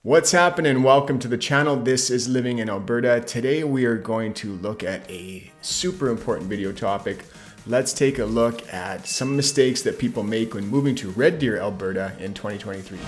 What's happening? Welcome to the channel. This is Living in Alberta. Today we are going to look at a super important video topic. Let's take a look at some mistakes that people make when moving to Red Deer, Alberta in 2023.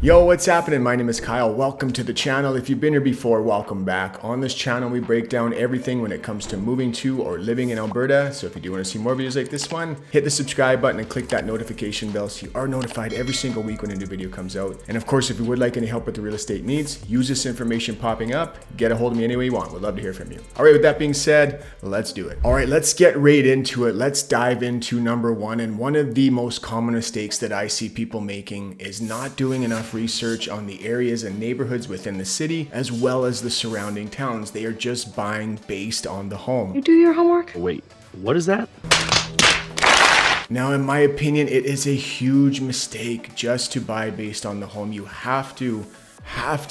Yo, what's happening? My name is Kyle. Welcome to the channel. If you've been here before, welcome back. On this channel, we break down everything when it comes to moving to or living in Alberta. So if you do want to see more videos like this one, hit the subscribe button and click that notification bell so you are notified every single week when a new video comes out. And of course, if you would like any help with the real estate needs, use this information popping up. Get a hold of me any way you want. We'd love to hear from you. All right, with that being said, let's do it. All right, let's get right into it. Let's dive into number one. And one of the most common mistakes that I see people making is not doing enough research on the areas and neighborhoods within the city as well as the surrounding towns. They are just buying based on the home. You do your homework? Wait, what is that? Now, in my opinion, it is a huge mistake just to buy based on the home. You have to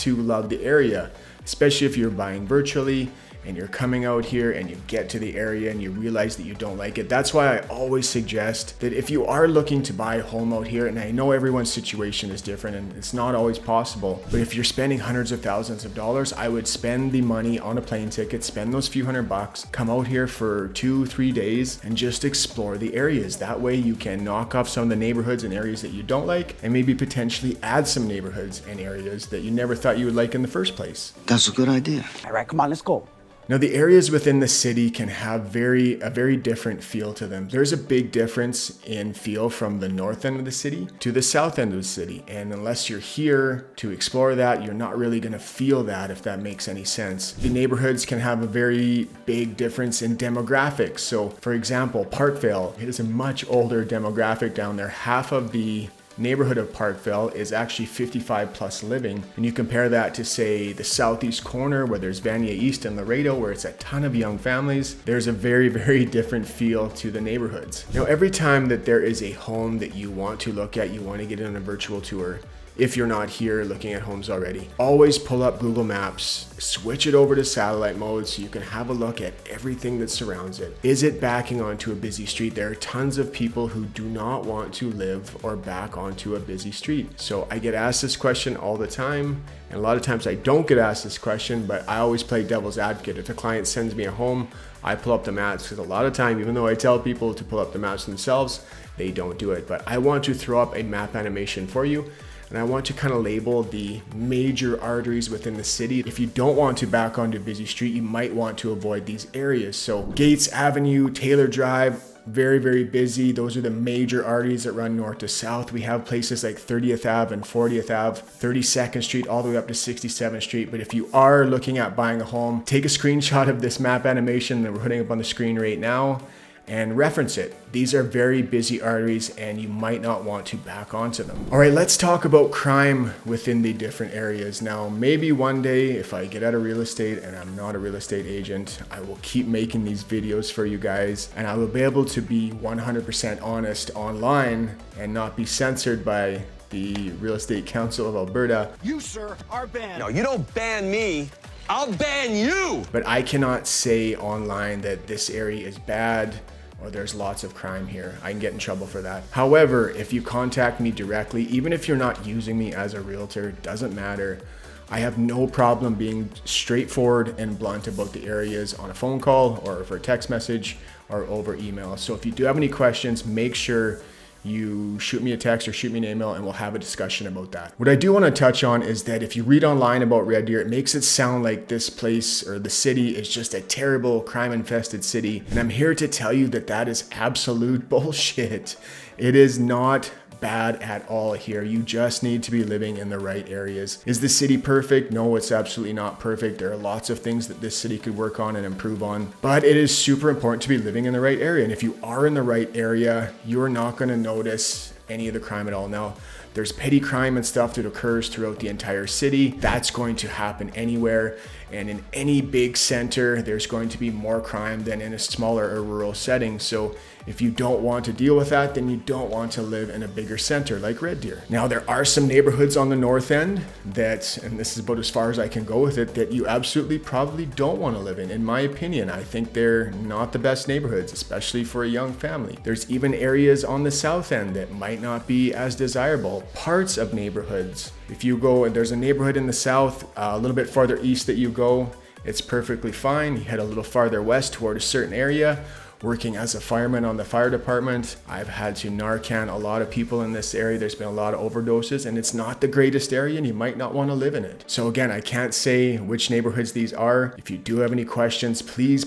love the area, especially if you're buying virtually and you're coming out here and you get to the area and you realize that you don't like it. That's why I always suggest that if you are looking to buy a home out here, and I know everyone's situation is different and it's not always possible, but if you're spending hundreds of thousands of dollars, I would spend the money on a plane ticket, spend those few $100, come out here for 2-3 days and just explore the areas. That way you can knock off some of the neighborhoods and areas that you don't like and maybe potentially add some neighborhoods and areas that you never thought you would like in the first place. That's a good idea. All right, come on, let's go. Now, the areas within the city can have a very different feel to them. There's a big difference in feel from the north end of the city to the south end of the city. And unless you're here to explore that, you're not really gonna feel that, if that makes any sense. The neighborhoods can have a very big difference in demographics. So for example, Parkville, it is a much older demographic down there. Half of the neighborhood of Parkville is actually 55 plus living. And you compare that to, say, the southeast corner where there's Vanier East and Laredo, where it's a ton of young families. There's a very, very different feel to the neighborhoods. Now, every time that there is a home that you want to look at, you want to get on a virtual tour, if you're not here looking at homes already, always pull up Google Maps, switch it over to satellite mode so you can have a look at everything that surrounds it. Is it backing onto a busy street? There are tons of people who do not want to live or back onto a busy street. So I get asked this question all the time, and a lot of times I don't get asked this question, but I always play devil's advocate. If a client sends me a home, I pull up the maps, because a lot of time, even though I tell people to pull up the maps themselves, they don't do it. But I want to throw up a map animation for you, and I want to kind of label the major arteries within the city. If you don't want to back onto a busy street, you might want to avoid these areas. So Gates Avenue, Taylor Drive, very, very busy. Those are the major arteries that run north to south. We have places like 30th Ave and 40th Ave, 32nd Street, all the way up to 67th Street. But if you are looking at buying a home, take a screenshot of this map animation that we're putting up on the screen right now and reference it. These are very busy arteries and you might not want to back onto them. All right, let's talk about crime within the different areas. Now, maybe one day if I get out of real estate and I'm not a real estate agent, I will keep making these videos for you guys and I will be able to be 100% honest online and not be censored by the Real Estate Council of Alberta. You, sir, are banned. No, you don't ban me. I'll ban you. But I cannot say online that this area is bad or there's lots of crime here. I can get in trouble for that. However, if you contact me directly, even if you're not using me as a realtor, it doesn't matter. I have no problem being straightforward and blunt about the areas on a phone call or for a text message or over email. So if you do have any questions, make sure you shoot me a text or shoot me an email and we'll have a discussion about that. What I do want to touch on is that if you read online about Red Deer, it makes it sound like this place or the city is just a terrible crime infested city. And I'm here to tell you that that is absolute bullshit. It is not bad at all here. You just need to be living in the right areas. Is the city perfect? No, it's absolutely not perfect. There are lots of things that this city could work on and improve on, but it is super important to be living in the right area. And if you are in the right area, you're not going to notice any of the crime at all. Now, there's petty crime and stuff that occurs throughout the entire city. That's going to happen anywhere. And in any big center, there's going to be more crime than in a smaller or rural setting. So If you don't want to deal with that, then you don't want to live in a bigger center like Red Deer. Now, there are some neighborhoods on the north end that, and this is about as far as I can go with it, that you absolutely probably don't want to live in my opinion. I think they're not the best neighborhoods, especially for a young family. There's even areas on the south end that might not be as desirable. Parts of neighborhoods. If you go, there's a neighborhood in the south, a little bit farther east that you go, it's perfectly fine. You head a little farther west toward a certain area. Working as a fireman on the fire department, I've had to Narcan a lot of people in this area. There's been a lot of overdoses, and it's not the greatest area, and you might not want to live in it. So again, I can't say which neighborhoods these are. If you do have any questions, please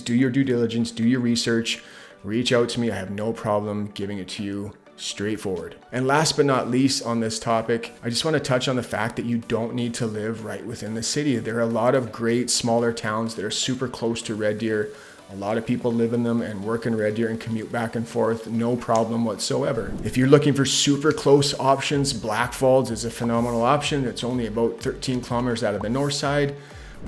do your due diligence, do your research, reach out to me. I have no problem giving it to you straightforward. And last but not least on this topic, I just want to touch on the fact that you don't need to live right within the city. There are a lot of great smaller towns that are super close to Red Deer. A lot of people live in them and work in Red Deer and commute back and forth, no problem whatsoever. If you're looking for super close options, Black Falls is a phenomenal option. It's only about 13 kilometers out of the north side.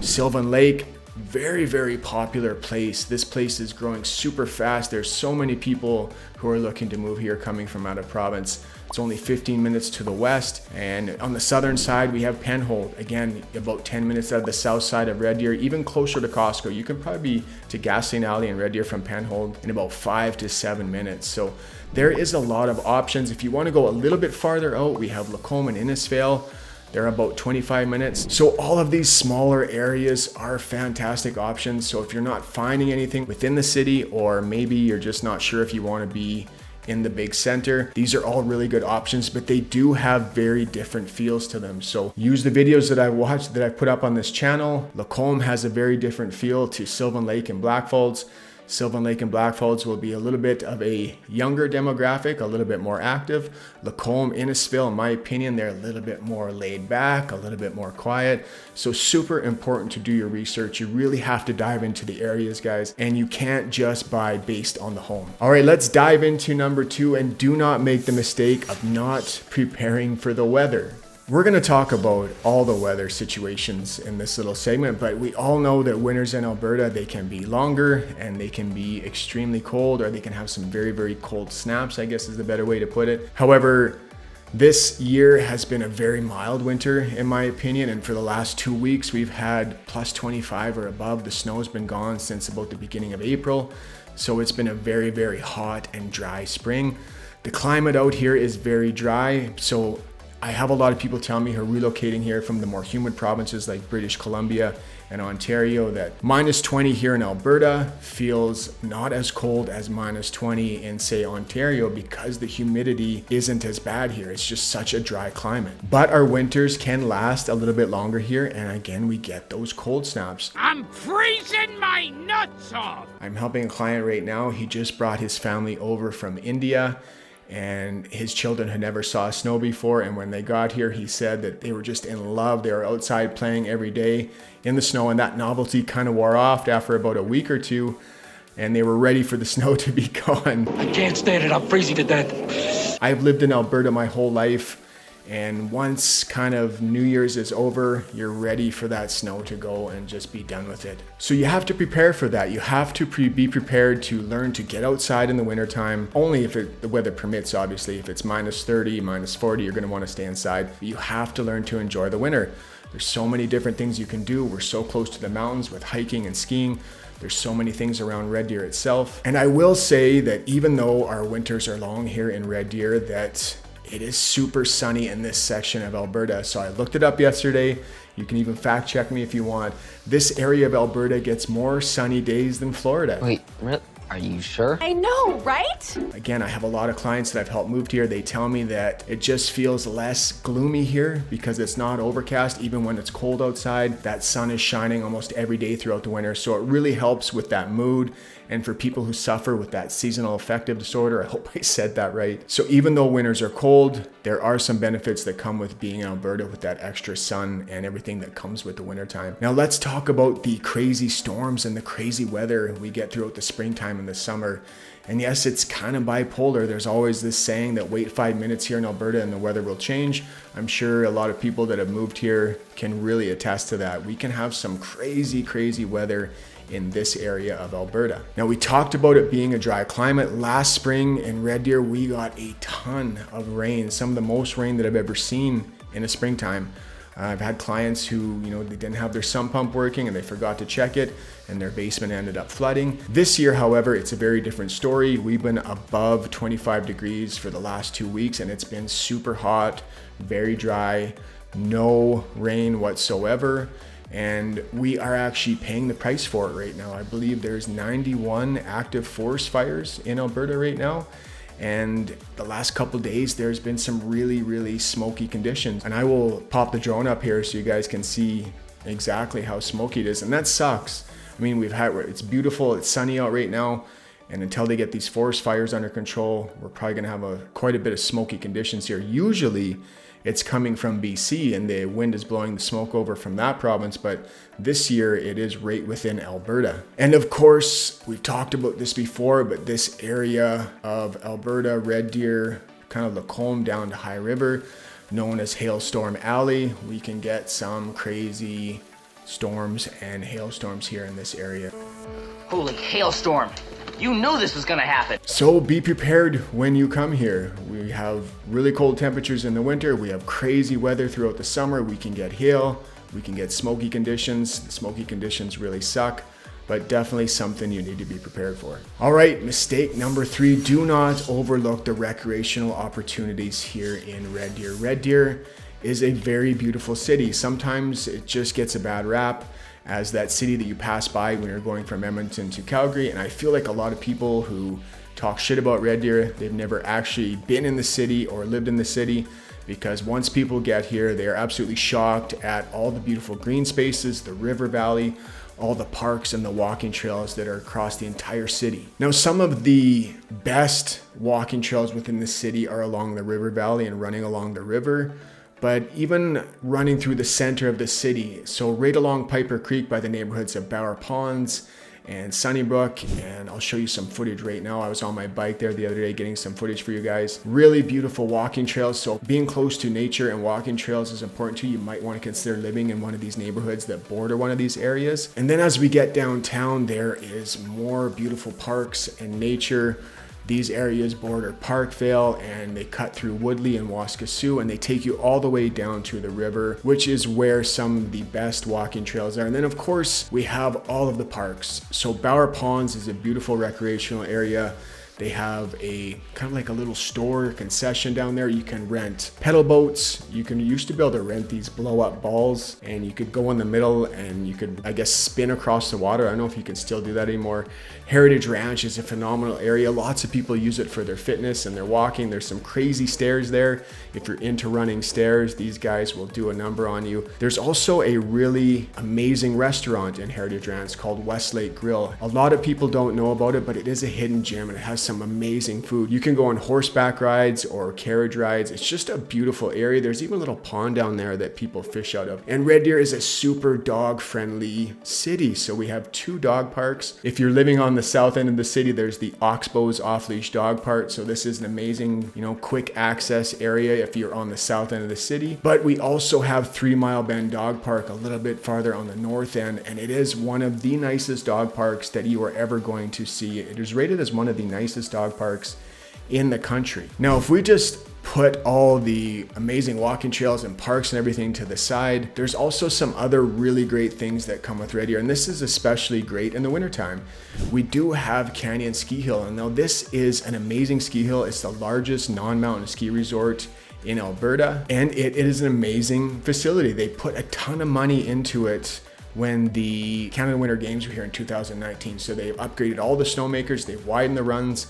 Sylvan Lake, very popular place. This place is growing super fast. There's so many people who are looking to move here coming from out of province. It's only 15 minutes to the west. And on the southern side, we have Penhold. Again, about 10 minutes out of the south side of Red Deer, even closer to Costco. You can probably be to Gasoline Alley and Red Deer from Penhold in about 5 to 7 minutes. So there is a lot of options. If you want to go a little bit farther out, we have Lacombe and Innisfail. They're about 25 minutes. So all of these smaller areas are fantastic options. So if you're not finding anything within the city, or maybe you're just not sure if you want to be in the big center, these are all really good options, but they do have very different feels to them. So use the videos that I watched, that I put up on this channel. Lacombe has a very different feel to Sylvan Lake and Black Falls. Sylvan Lake and Black Falls will be a little bit of a younger demographic, a little bit more active. Lacombe, Innisfail, in my opinion, they're a little bit more laid back, a little bit more quiet. So super important to do your research. You really have to dive into the areas, guys, and you can't just buy based on the home. All right, let's dive into number 2, and do not make the mistake of not preparing for the weather. We're going to talk about all the weather situations in this little segment, but we all know that winters in Alberta, they can be longer and they can be extremely cold, or they can have some very cold snaps, I guess is the better way to put it. However, this year has been a very mild winter in my opinion, and for the last 2 weeks we've had plus 25 or above. The snow's been gone since about the beginning of April, so it's been a very hot and dry spring. The climate out here is very dry, so I have a lot of people tell me who are relocating here from the more humid provinces like British Columbia and Ontario that minus 20 here in Alberta feels not as cold as minus 20 in, say, Ontario, because the humidity isn't as bad here. It's just such a dry climate. But our winters can last a little bit longer here, and again, we get those cold snaps. I'm freezing my nuts off! I'm helping a client right now. He just brought his family over from India, and his children had never saw snow before, and when they got here, he said that they were just in love. They were outside playing every day in the snow, and that novelty kind of wore off after about a week or two, and they were ready for the snow to be gone. I can't stand it, I'm freezing to death. I've lived in Alberta my whole life, and once kind of New Year's is over, you're ready for that snow to go and just be done with it. So you have to prepare for that. You have to be prepared to learn to get outside in the wintertime, only if the weather permits, obviously. If it's minus 30, minus 40, you're gonna wanna stay inside. But you have to learn to enjoy the winter. There's so many different things you can do. We're so close to the mountains with hiking and skiing. There's so many things around Red Deer itself. And I will say that even though our winters are long here in Red Deer, that it is super sunny in this section of Alberta. So I looked it up yesterday. You can even fact check me if you want. This area of Alberta gets more sunny days than Florida. Wait, are you sure? I know, right? Again, I have a lot of clients that I've helped move here. They tell me that it just feels less gloomy here because it's not overcast. Even when it's cold outside, that sun is shining almost every day throughout the winter. So it really helps with that mood. And for people who suffer with that seasonal affective disorder, I hope I said that right. So even though winters are cold, there are some benefits that come with being in Alberta with that extra sun and everything that comes with the wintertime. Now let's talk about the crazy storms and the crazy weather we get throughout the springtime and the summer. And yes, it's kind of bipolar. There's always this saying that wait 5 minutes here in Alberta and the weather will change. I'm sure a lot of people that have moved here can really attest to that. We can have some crazy weather in this area of Alberta. Now, we talked about it being a dry climate. Last spring in Red Deer, we got a ton of rain, some of the most rain that I've ever seen in a springtime. I've had clients who, they didn't have their sump pump working and they forgot to check it and their basement ended up flooding. This year, however, it's a very different story. We've been above 25 degrees for the last 2 weeks and it's been super hot, very dry, no rain whatsoever. And we are actually paying the price for it right now. I believe there's 91 active forest fires in Alberta right now. And the last couple days, there's been some really, really smoky conditions. And I will pop the drone up here so you guys can see exactly how smoky it is. And that sucks. I mean, it's beautiful, it's sunny out right now. And until they get these forest fires under control, we're probably gonna have quite a bit of smoky conditions here. Usually it's coming from BC and the wind is blowing the smoke over from that province, but this year it is right within Alberta. And of course, we've talked about this before, but this area of Alberta, Red Deer, kind of Lacombe down to High River, known as Hailstorm Alley, we can get some crazy storms and hailstorms here in this area. Holy hailstorm. You knew this was gonna happen. So be prepared when you come here. We have really cold temperatures in the winter. We have crazy weather throughout the summer. We can get hail. We can get smoky conditions. The smoky conditions really suck, but definitely something you need to be prepared for. All right, mistake number 3, do not overlook the recreational opportunities here in Red Deer. Red Deer is a very beautiful city. Sometimes it just gets a bad rap as that city that you pass by when you're going from Edmonton to Calgary. And I feel like a lot of people who talk shit about Red Deer, they've never actually been in the city or lived in the city, because once people get here, they are absolutely shocked at all the beautiful green spaces, the river valley, all the parks and the walking trails that are across the entire city. Now, some of the best walking trails within the city are along the river valley and running along the river. But even running through the center of the city, so right along Piper Creek by the neighborhoods of Bower Ponds and Sunnybrook, and I'll show you some footage right now. I was on my bike there the other day getting some footage for you guys. Really beautiful walking trails, so being close to nature and walking trails is important to you. You might want to consider living in one of these neighborhoods that border one of these areas. And then as we get downtown, there is more beautiful parks and nature. These areas border Parkvale and they cut through Woodley and Waskesiu and they take you all the way down to the river, which is where some of the best walking trails are. And then of course, we have all of the parks. So Bower Ponds is a beautiful recreational area. They have a kind of like a little store concession down there. You can rent pedal boats. You used to be able to rent these blow up balls and you could go in the middle and you could, I guess, spin across the water. I don't know if you can still do that anymore. Heritage Ranch is a phenomenal area. Lots of people use it for their fitness and their walking. There's some crazy stairs there. If you're into running stairs, these guys will do a number on you. There's also a really amazing restaurant in Heritage Ranch called Westlake Grill. A lot of people don't know about it, but it is a hidden gem and it has some amazing food. You can go on horseback rides or carriage rides. It's just a beautiful area. There's even a little pond down there that people fish out of. And Red Deer is a super dog friendly city. So we have 2 dog parks. If you're living on the south end of the city, there's the Oxbow's off-leash dog park. So this is an amazing, quick access area if you're on the south end of the city. But we also have 3 Mile Bend Dog Park a little bit farther on the north end. And it is one of the nicest dog parks that you are ever going to see. It is rated as one of the nicest dog parks in the country. Now, if we just put all the amazing walking trails and parks and everything to the side, there's also some other really great things that come with Red Deer, and this is especially great in the wintertime. We do have Canyon Ski Hill, and now this is an amazing ski hill. It's the largest non-mountain ski resort in Alberta, and it is an amazing facility. They put a ton of money into it when the Canada Winter Games were here in 2019. So they've upgraded all the snowmakers, they've widened the runs.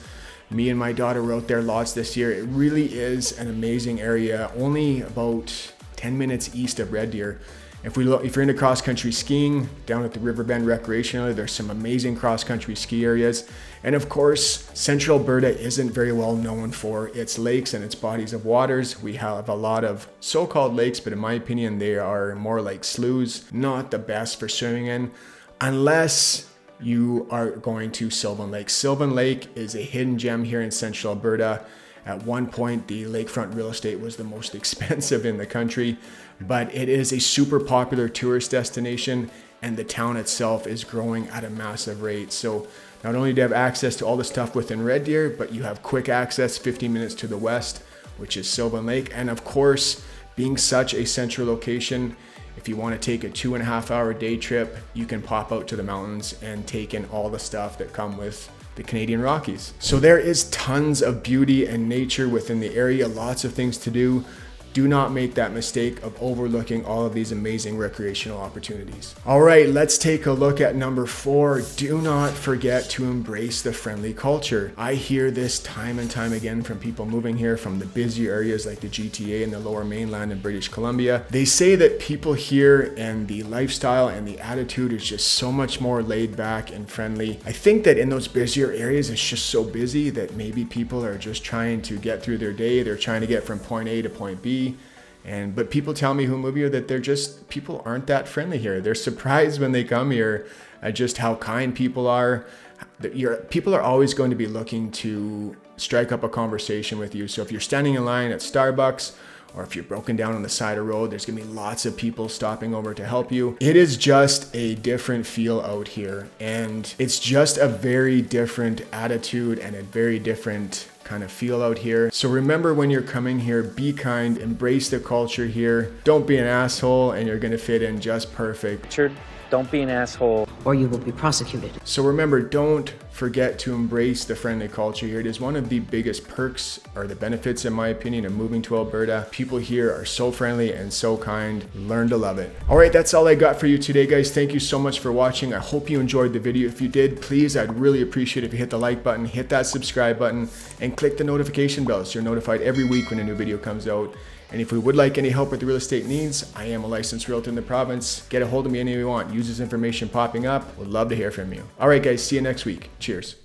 Me and my daughter were out there lots this year. It really is an amazing area, only about 10 minutes east of Red Deer. If you're into cross-country skiing, down at the Riverbend Recreation Area, there's some amazing cross-country ski areas. And of course, Central Alberta isn't very well known for its lakes and its bodies of waters. We have a lot of so-called lakes, but in my opinion, they are more like sloughs, not the best for swimming in, unless you are going to Sylvan Lake. Sylvan Lake is a hidden gem here in Central Alberta. At one point, the lakefront real estate was the most expensive in the country, but it is a super popular tourist destination, and the town itself is growing at a massive rate. So not only do you have access to all the stuff within Red Deer, but you have quick access 15 minutes to the west, which is Sylvan Lake. And of course, being such a central location, if you want to take a 2.5-hour day trip, you can pop out to the mountains and take in all the stuff that come with the Canadian Rockies. So there is tons of beauty and nature within the area, lots of things to do. Do not make that mistake of overlooking all of these amazing recreational opportunities. All right, let's take a look at number 4. Do not forget to embrace the friendly culture. I hear this time and time again from people moving here from the busier areas like the GTA and the Lower Mainland in British Columbia. They say that people here and the lifestyle and the attitude is just so much more laid back and friendly. I think that in those busier areas, it's just so busy that maybe people are just trying to get through their day. They're trying to get from point A to point B. But people tell me who move here that people aren't that friendly here. They're surprised when they come here at just how kind people are. People are always going to be looking to strike up a conversation with you. So if you're standing in line at Starbucks, or if you're broken down on the side of the road, there's gonna be lots of people stopping over to help you. It is just a different feel out here. And it's just a very different attitude and a very different kind of feel out here. So remember, when you're coming here, be kind, embrace the culture here. Don't be an asshole, and you're gonna fit in just perfect. Richard, don't be an asshole, or you will be prosecuted. So remember, don't forget to embrace the friendly culture here. It is one of the biggest perks or the benefits, in my opinion, of moving to Alberta. People here are so friendly and so kind. Learn to love it. All right, that's all I got for you today, guys. Thank you so much for watching. I hope you enjoyed the video. If you did, please, I'd really appreciate it if you hit the like button, hit that subscribe button, and click the notification bell so you're notified every week when a new video comes out. And if we would like any help with the real estate needs, I am a licensed realtor in the province. Get a hold of me any way you want. Use this information popping up. Would love to hear from you. All right, guys, see you next week. Cheers.